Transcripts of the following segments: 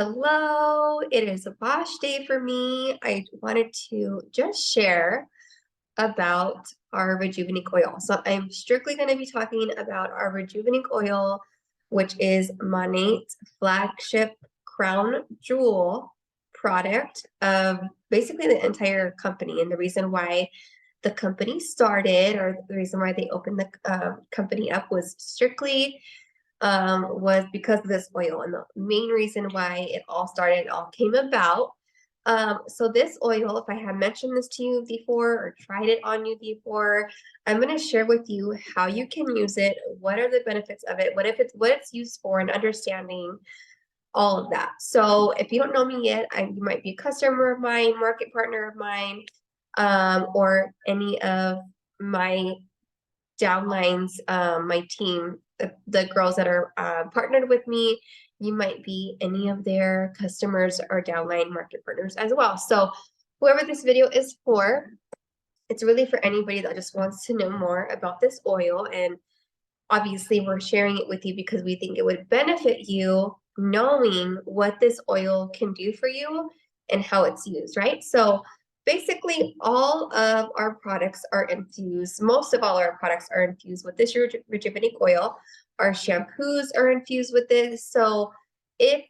Hello, it is a wash day for me. I wanted to just share about our Rejuvenique oil. So I'm strictly going to be talking about our Rejuvenique oil, which is Monate's flagship crown jewel product of basically the entire company. And the reason why the company started, or the reason why they opened the company up, was strictly was because of this oil. And the main reason why it all started, it all came about. So this oil, if I have mentioned this to you before or tried it on you before, I'm going to share with you how you can use it, what are the benefits of it, what it's used for, and understanding all of that. So if you don't know me yet, you might be a customer of mine, market partner of mine, or any of my downlines, my team, the girls that are partnered with me. You might be any of their customers or downline market partners as well. So whoever this video is for, it's really for anybody that just wants to know more about this oil. And obviously we're sharing it with you because we think it would benefit you knowing what this oil can do for you and how it's used, right? So basically all of our products are infused, most of all our products are infused with this Rejuvenique oil. Our shampoos are infused with this. So if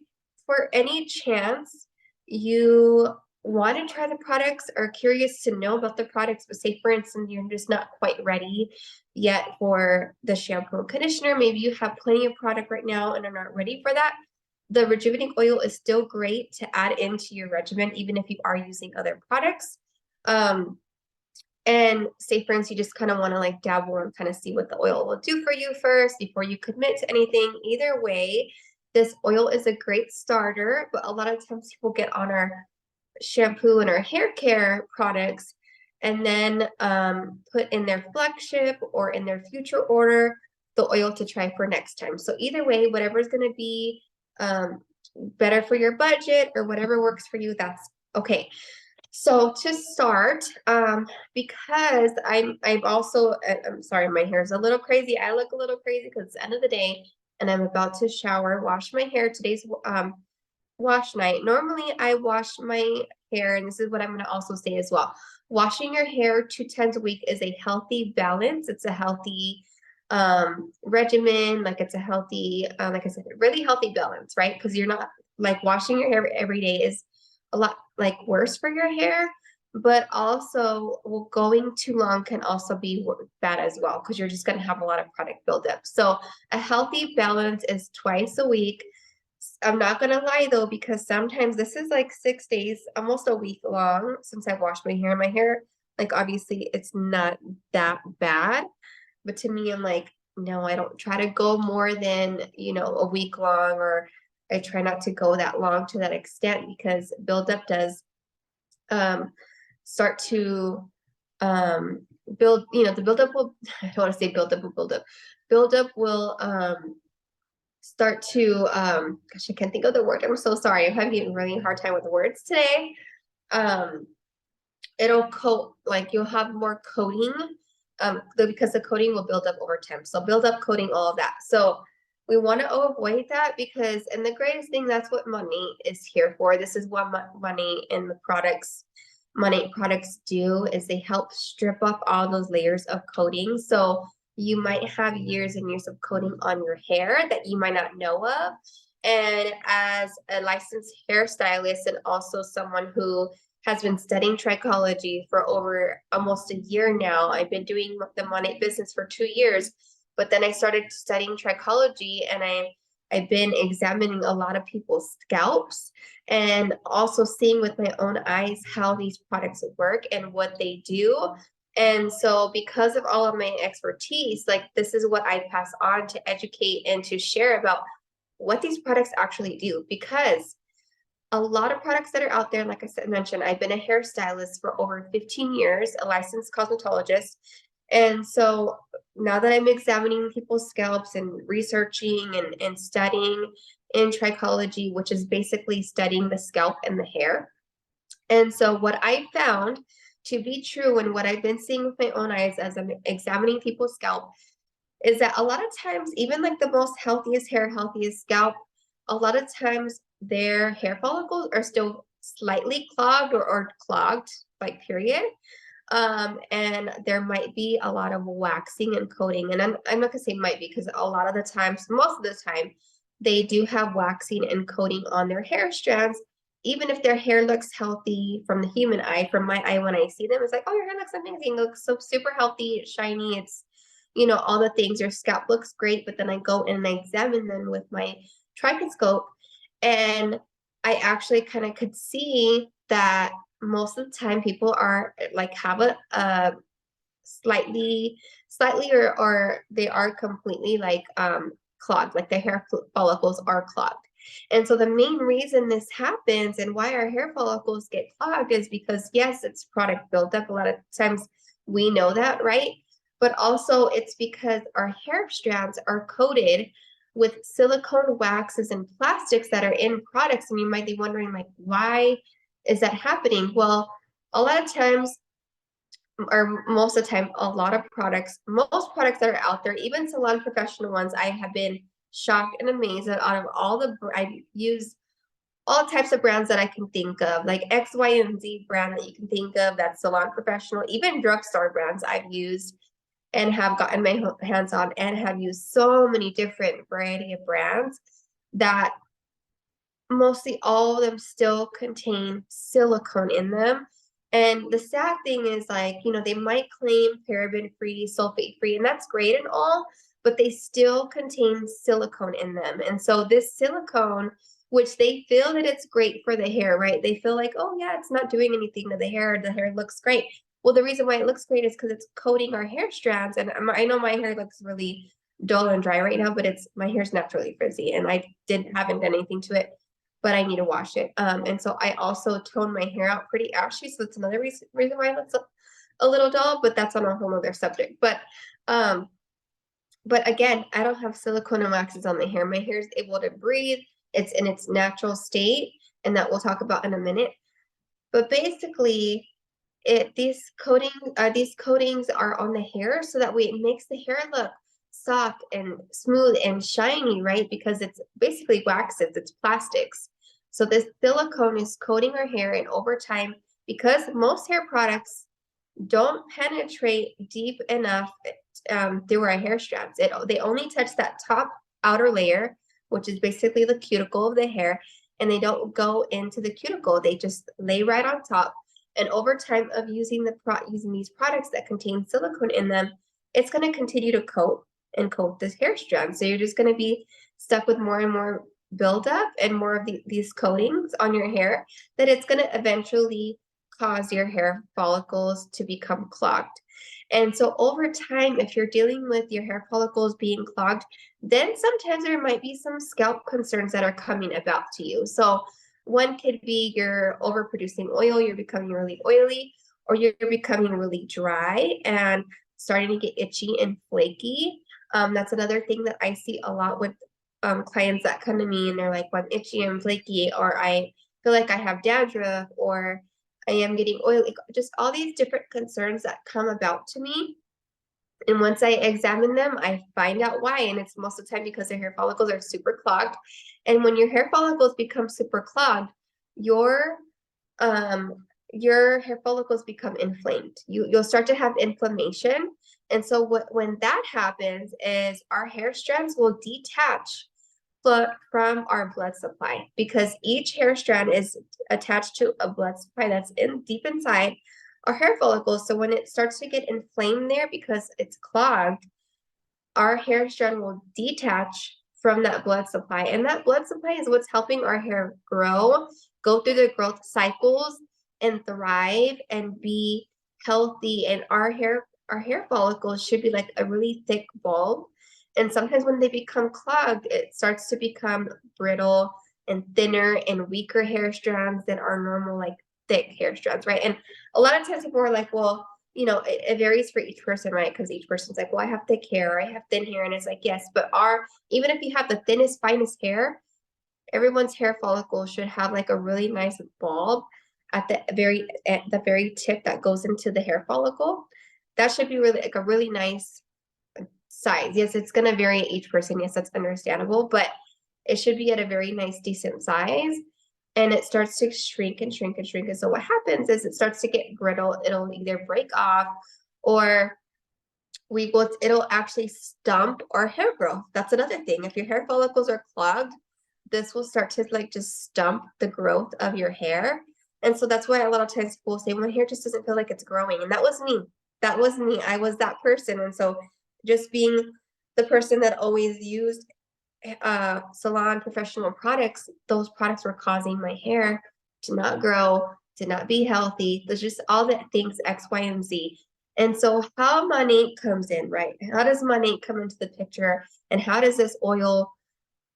for any chance you want to try the products or curious to know about the products, but say for instance, you're just not quite ready yet for the shampoo and conditioner, maybe you have plenty of product right now and are not ready for that, the Rejuvenique oil is still great to add into your regimen, even if you are using other products. And say for instance, you just kind of want to like dabble and kind of see what the oil will do for you first before you commit to anything. Either way, this oil is a great starter, but a lot of times people get on our shampoo and our hair care products and then put in their flagship or in their future order the oil to try for next time. So either way, whatever is going to be better for your budget or whatever works for you, that's okay. So to start, because I'm also, I'm sorry, my hair is a little crazy. I look a little crazy because it's the end of the day and I'm about to shower, wash my hair. Today's wash night. Normally I wash my hair, and this is what I'm going to also say as well. Washing your hair 2 times a week is a healthy balance. It's a healthy regimen. Like it's a healthy, like I said, really healthy balance, right? Because you're not like washing your hair every day is a lot like worse for your hair, but also going too long can also be bad as well because you're just going to have a lot of product buildup. So a healthy balance is twice a week. I'm not gonna lie though, because sometimes this is like 6 days, almost a week long since I've washed my hair. My hair, like obviously it's not that bad, but to me, I'm like, no, I don't try to go more than, a week long, or I try not to go that long to that extent because buildup does start to build, the buildup will, I don't want to say buildup will build up. Buildup will start to gosh, I can't think of the word. I'm so sorry. I'm having a really hard time with the words today. It'll coat, like you'll have more coating because the coating will build up over time. So build up, coating, all of that. So we want to avoid that because, and the greatest thing, that's what money is here for. This is what money and the money products do, is they help strip off all those layers of coating. So you might have years and years of coating on your hair that you might not know of. And as a licensed hairstylist and also someone who has been studying trichology for over almost a year now, I've been doing the Monat business for 2 years, but then I started studying trichology and I've been examining a lot of people's scalps and also seeing with my own eyes how these products work and what they do. And so because of all of my expertise, like this is what I pass on to educate and to share about what these products actually do. Because a lot of products that are out there, like I said, mentioned, I've been a hairstylist for over 15 years, a licensed cosmetologist. And so now that I'm examining people's scalps and researching and studying in trichology, which is basically studying the scalp and the hair. And so what I found to be true and what I've been seeing with my own eyes as I'm examining people's scalp is that a lot of times, even like the most healthiest hair, healthiest scalp, a lot of times their hair follicles are still slightly clogged or clogged, like period. And there might be a lot of waxing and coating. And I'm not gonna say might be, because a lot of the times, most of the time, they do have waxing and coating on their hair strands. Even if their hair looks healthy from the human eye, from my eye when I see them, it's like, oh, your hair looks amazing, it looks so super healthy, it's shiny, it's, all the things. Your scalp looks great, but then I go in and I examine them with my trichoscope, and I actually kind of could see that most of the time people are like have a slightly or they are completely like clogged, like the hair follicles are clogged. And so the main reason this happens and why our hair follicles get clogged is because, yes, it's product buildup. A lot of times we know that, right? But also it's because our hair strands are coated with silicone waxes and plastics that are in products. And you might be wondering, like, why is that happening? Well, a lot of times, or most of the time, a lot of products, most products that are out there, even salon professional ones, I have been shocked and amazed that out of all I use all types of brands that I can think of, like X, Y, and Z brand that you can think of, that's salon professional, even drugstore brands I've used and have gotten my hands on, and have used so many different variety of brands that mostly all of them still contain silicone in them. And the sad thing is, like, they might claim paraben free, sulfate free, and that's great and all, but they still contain silicone in them. And so this silicone, which they feel that it's great for the hair, right? They feel like, oh yeah, it's not doing anything to the hair looks great. Well, the reason why it looks great is because it's coating our hair strands. And I know my hair looks really dull and dry right now, but my hair's naturally frizzy, and I haven't done anything to it, but I need to wash it. And so I also tone my hair out pretty ashy, so it's another reason why it looks a little dull, but that's on a whole other subject. But again, I don't have silicone and waxes on my hair. My hair is able to breathe. It's in its natural state, and that we'll talk about in a minute. But basically, these coatings are on the hair so that way it makes the hair look soft and smooth and shiny, right? Because it's basically waxes, it's plastics. So this silicone is coating our hair, and over time, because most hair products don't penetrate deep enough through our hair strands, they only touch that top outer layer, which is basically the cuticle of the hair, and they don't go into the cuticle. They just lay right on top. And over time of using these products that contain silicone in them, it's going to continue to coat and coat this hair strand. So you're just going to be stuck with more and more buildup and more of these coatings on your hair, that it's going to eventually cause your hair follicles to become clogged. And so over time, if you're dealing with your hair follicles being clogged, then sometimes there might be some scalp concerns that are coming about to you. So one could be you're overproducing oil, you're becoming really oily, or you're becoming really dry and starting to get itchy and flaky. That's another thing that I see a lot with clients that come to me and they're like, well, I'm itchy and flaky, or I feel like I have dandruff, or I am getting oily, just all these different concerns that come about to me. And once I examine them, I find out why. And it's most of the time because their hair follicles are super clogged. And when your hair follicles become super clogged, your hair follicles become inflamed. You'll start to have inflammation. And so when that happens is our hair strands will detach from our blood supply, because each hair strand is attached to a blood supply that's deep inside our hair follicles. So when it starts to get inflamed there because it's clogged, our hair strand will detach from that blood supply. And that blood supply is what's helping our hair grow, go through the growth cycles, and thrive and be healthy. And our hair follicles should be like a really thick bulb. And sometimes when they become clogged, it starts to become brittle and thinner and weaker hair strands than our normal, like, thick hair strands, right? And a lot of times people are like, well, it varies for each person, right? Because each person's like, well, I have thick hair, or I have thin hair. And it's like, yes, but even if you have the thinnest, finest hair, everyone's hair follicle should have like a really nice bulb at the very tip that goes into the hair follicle. That should be really like a really nice size. Yes, it's going to vary each person. Yes, that's understandable. But it should be at a very nice, decent size. And it starts to shrink and shrink and shrink. And so what happens is it starts to get brittle. It'll either break off or it'll actually stump our hair growth. That's another thing. If your hair follicles are clogged, this will start to like just stump the growth of your hair. And so that's why a lot of times people say, my hair just doesn't feel like it's growing. And that was me. That was me. I was that person. And so just being the person that always used salon professional products, those products were causing my hair to not grow, to not be healthy. There's just all the things X, Y, and Z. And so how Monat comes in, right? How does Monat come into the picture? And how is this oil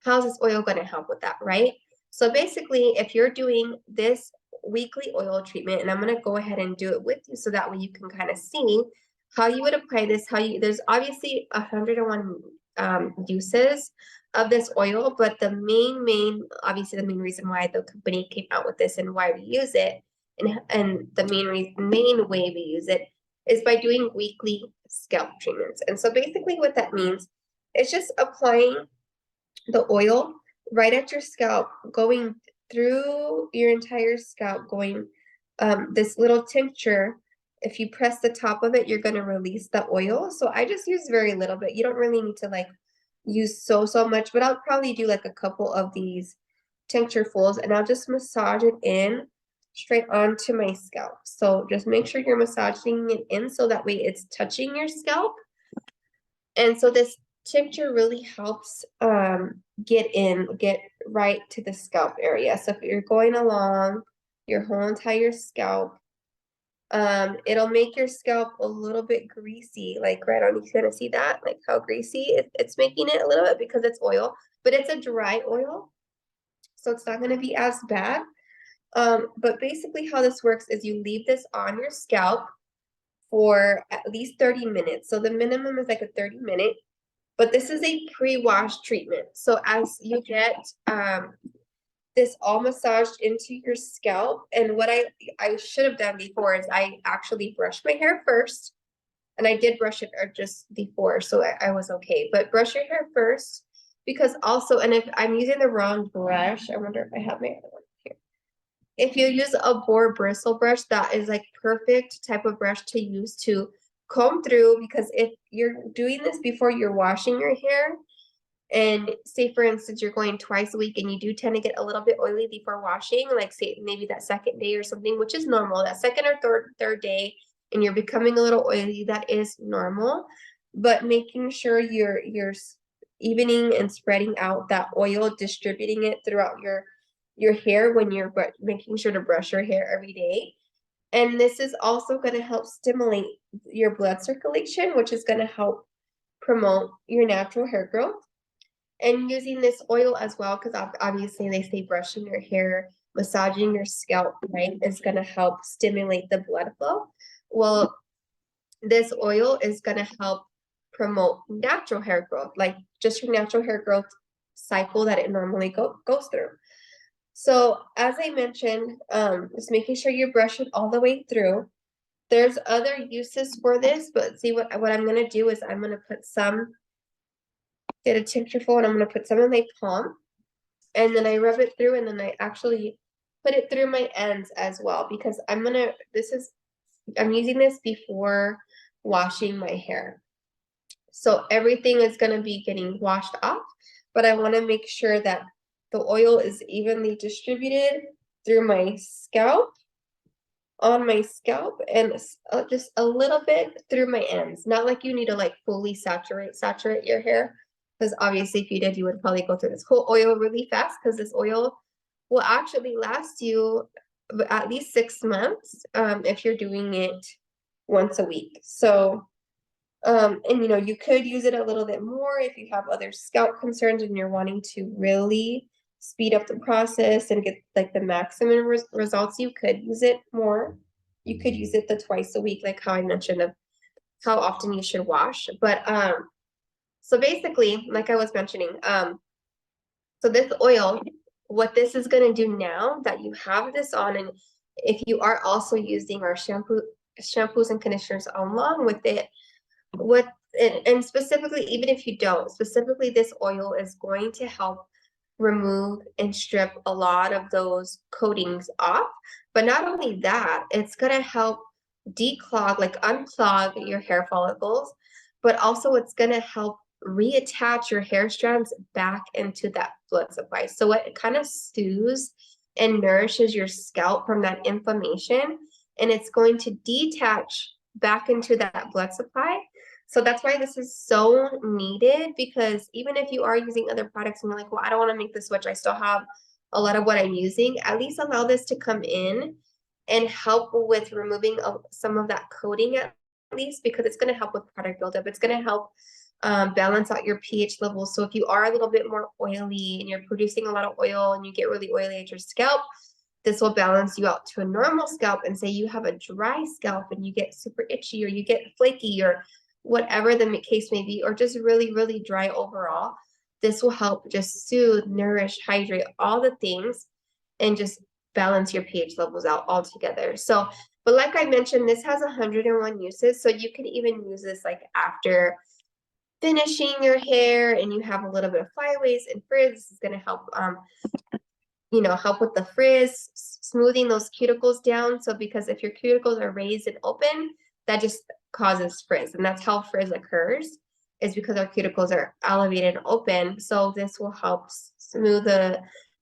going to help with that, right? So basically, if you're doing this weekly oil treatment, and I'm going to go ahead and do it with you so that way you can kind of see how you would apply this, there's obviously 101 uses of this oil, but the obviously the main reason why the company came out with this and why we use it, and the main way we use it is by doing weekly scalp treatments. And so basically what that means is just applying the oil right at your scalp, going through your entire scalp, going this little tincture. If you press the top of it, you're going to release the oil. So I just use very little bit. You don't really need to like use so much, but I'll probably do like a couple of these tincturefuls, and I'll just massage it in straight onto my scalp. So just make sure you're massaging it in so that way it's touching your scalp. And so this tincture really helps get right to the scalp area. So if you're going along your whole entire scalp, it'll make your scalp a little bit greasy, like right on, you kind of see that, like how greasy it's making it a little bit because it's oil, but it's a dry oil, so it's not going to be as bad. But basically how this works is you leave this on your scalp for at least 30 minutes. So the minimum is like a 30-minute, but this is a pre-wash treatment. So as you get this all massaged into your scalp, and what I should have done before is I actually brushed my hair first, and I did brush it just before, so I was okay. But brush your hair first, because also, and if I'm using the wrong brush, I wonder if I have my other one here. If you use a boar bristle brush, that is like perfect type of brush to use to comb through, because if you're doing this before you're washing your hair, and say for instance you're going twice a week and you do tend to get a little bit oily before washing, like say maybe that second day or something, which is normal, that second or third day, and you're becoming a little oily, that is normal. But making sure you're evening and spreading out that oil, distributing it throughout your hair when you're making sure to brush your hair every day. And this is also going to help stimulate your blood circulation, which is going to help promote your natural hair growth. And using this oil as well, because obviously they say brushing your hair, massaging your scalp, right, is going to help stimulate the blood flow. Well, this oil is going to help promote natural hair growth, like just your natural hair growth cycle that it normally goes through. So as I mentioned, just making sure you brush it all the way through. There's other uses for this, but see what I'm going to do is I'm going to put get a tinctureful, and I'm going to put some in my palm, and then I rub it through, and then I actually put it through my ends as well, because I'm using this before washing my hair. So everything is going to be getting washed off, but I want to make sure that the oil is evenly distributed through my scalp, on my scalp, and just a little bit through my ends. Not like you need to like fully saturate your hair, because obviously if you did, you would probably go through this whole oil really fast, because this oil will actually last you at least 6 months if you're doing it once a week. So and you could use it a little bit more if you have other scalp concerns and you're wanting to really speed up the process and get like the maximum results. You could use it more. You could use it the twice a week, like how I mentioned of how often you should wash. But so basically, like I was mentioning, so this oil, what this is going to do now that you have this on, and if you are also using our shampoos and conditioners along with it, and specifically, even if you don't, specifically this oil is going to help remove and strip a lot of those coatings off. But not only that, it's gonna help declog, like unclog your hair follicles, but also it's gonna help reattach your hair strands back into that blood supply. So it kind of soothes and nourishes your scalp from that inflammation, and it's going to detach back into that blood supply. So that's why this is so needed, because even if you are using other products and you're like, well, I don't want to make the switch, I still have a lot of what I'm using, at least allow this to come in and help with removing some of that coating at least, because it's going to help with product buildup. It's going to help balance out your pH levels. So if you are a little bit more oily and you're producing a lot of oil and you get really oily at your scalp, this will balance you out to a normal scalp. And say you have a dry scalp and you get super itchy or you get flaky or whatever the case may be, or just really, really dry overall, this will help just soothe, nourish, hydrate, all the things, and just balance your pH levels out altogether. So, but like I mentioned, this has 101 uses. So you can even use this like after finishing your hair and you have a little bit of flyaways and frizz. This is going to help help with the frizz, smoothing those cuticles down. So because if your cuticles are raised and open, that just causes frizz, and that's how frizz occurs, is because our cuticles are elevated and open. So this will help smooth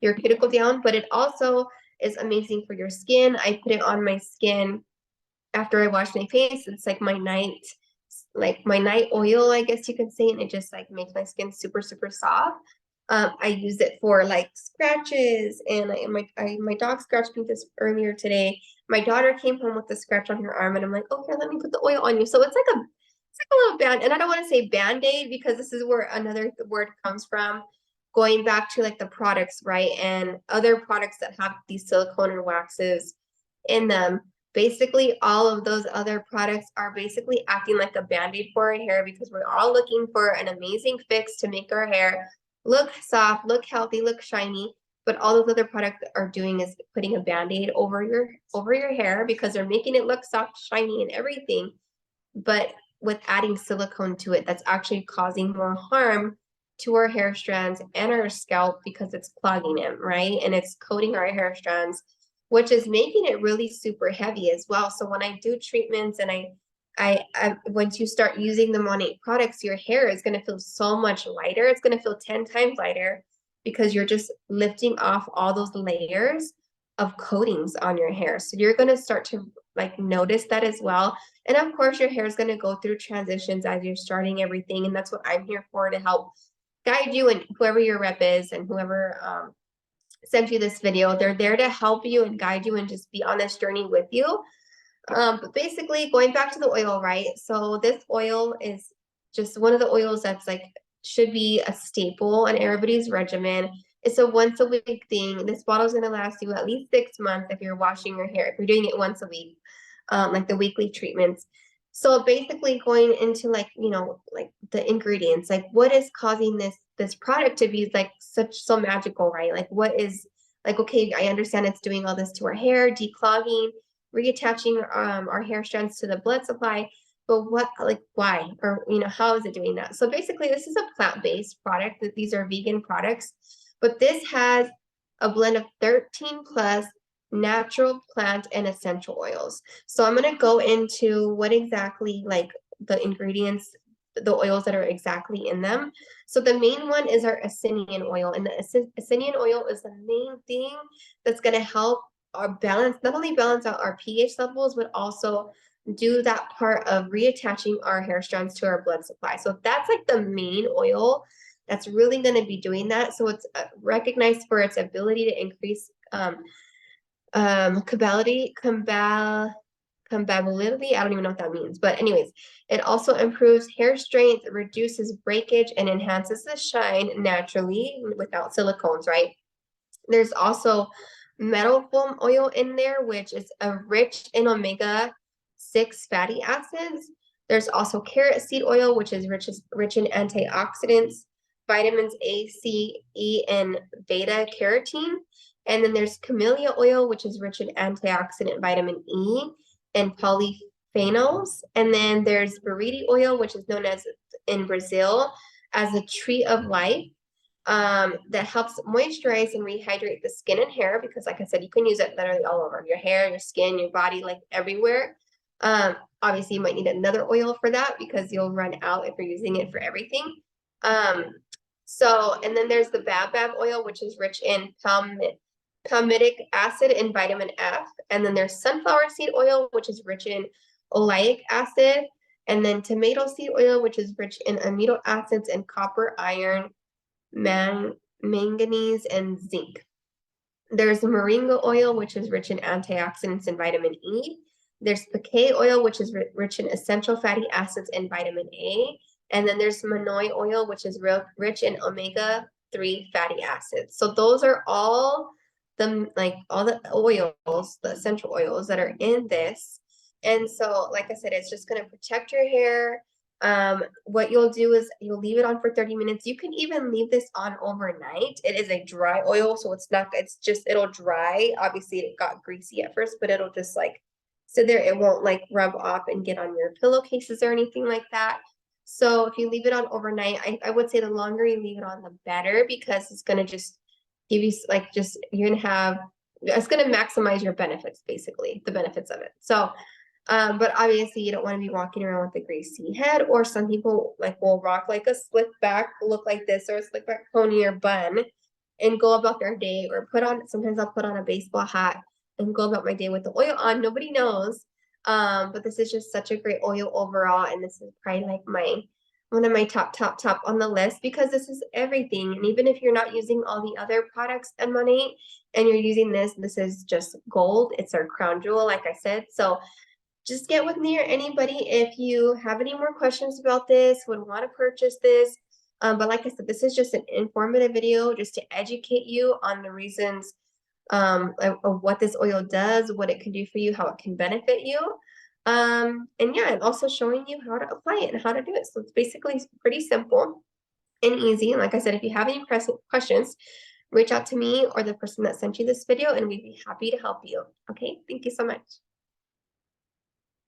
your cuticle down, but it also is amazing for your skin. I put it on my skin after I wash my face. It's like my night oil, I guess you can say, and it just like makes my skin super, super soft. I use it for like scratches, and my dog scratched me this earlier today. My daughter came home with a scratch on her arm, and I'm like, oh, here, let me put the oil on you. So it's like a little band, and I don't want to say band-aid because this is where another word comes from, going back to like the products, right? And other products that have these silicone or waxes in them. Basically, all of those other products are basically acting like a band-aid for our hair, because we're all looking for an amazing fix to make our hair look soft, look healthy, look shiny. But all those other products are doing is putting a band-aid over your hair, because they're making it look soft, shiny, and everything. But with adding silicone to it, that's actually causing more harm to our hair strands and our scalp, because it's clogging them, right? And it's coating our hair strands, which is making it really super heavy as well. So when I do treatments and I once you start using the Monat products, your hair is going to feel so much lighter. It's going to feel 10 times lighter, because you're just lifting off all those layers of coatings on your hair. So you're going to start to like notice that as well. And of course, your hair is going to go through transitions as you're starting everything. And that's what I'm here for, to help guide you, and whoever your rep is and whoever sent you this video, they're there to help you and guide you and just be on this journey with you. But basically, going back to the oil, right? So this oil is just one of the oils that's like should be a staple in everybody's regimen. It's a once a week thing. This bottle is going to last you at least 6 months if you're washing your hair, if you're doing it once a week, like the weekly treatments. So basically going into like the ingredients, like what is causing this product to be like so magical, right? Like what is, like, okay, I understand it's doing all this to our hair, declogging, reattaching our hair strands to the blood supply, but what, like, why, or how is it doing that? So basically this is a plant-based product, that these are vegan products, but this has a blend of 13 plus natural plant and essential oils. So I'm going to go into what exactly, like, the ingredients, the oils that are exactly in them. So the main one is our Essenian oil, and the Essenian oil is the main thing that's going to help our balance, not only balance out our pH levels, but also do that part of reattaching our hair strands to our blood supply. So that's like the main oil that's really going to be doing that. So it's recognized for its ability to increase compatibility. I don't even know what that means, but anyways, it also improves hair strength, reduces breakage, and enhances the shine naturally without silicones, right? There's also metal foam oil in there, which is rich in omega-6 fatty acids. There's also carrot seed oil, which is rich in antioxidants, vitamins A, C, E, and beta carotene. And then there's camellia oil, which is rich in antioxidant vitamin E and polyphenols. And then there's buriti oil, which is known as in Brazil as a tree of life. that helps moisturize and rehydrate the skin and hair, because like I said, you can use it literally all over your hair, your skin, your body, like everywhere. Obviously you might need another oil for that because you'll run out if you're using it for everything. And then there's the baobab oil, which is rich in palmitic acid and vitamin F. And then there's sunflower seed oil, which is rich in oleic acid. And then tomato seed oil, which is rich in amino acids and copper, iron, manganese, and zinc. There's moringa oil, which is rich in antioxidants and vitamin E. There's pecay oil, which is rich in essential fatty acids and vitamin A. And then there's manoi oil, which is rich in omega-3 fatty acids. So those are all the oils, the essential oils that are in this. And so, like I said, it's just going to protect your hair. What you'll do is you'll leave it on for 30 minutes. You can even leave this on overnight. It is a dry oil, so it'll dry. Obviously, it got greasy at first, but it'll just like sit there. It won't like rub off and get on your pillowcases or anything like that. So if you leave it on overnight, I would say the longer you leave it on, the better, because it's gonna just give you it's gonna maximize your benefits, basically, the benefits of it. So but obviously you don't want to be walking around with a greasy head, or some people will rock like a slick back look like this, or a slick back pony or bun, and go about their day, or sometimes I'll put on a baseball hat and go about my day with the oil on. Nobody knows. But this is just such a great oil overall, and this is probably like one of my top on the list, because this is everything. And even if you're not using all the other products in Monat and you're using this is just gold. It's our crown jewel, like I said. So just get with me or anybody if you have any more questions about this, would want to purchase this. But like I said, this is just an informative video just to educate you on the reasons of what this oil does, what it can do for you, how it can benefit you. And yeah, and also showing you how to apply it and how to do it. So it's basically pretty simple and easy. And like I said, if you have any questions, reach out to me or the person that sent you this video, and we'd be happy to help you. Okay, thank you so much.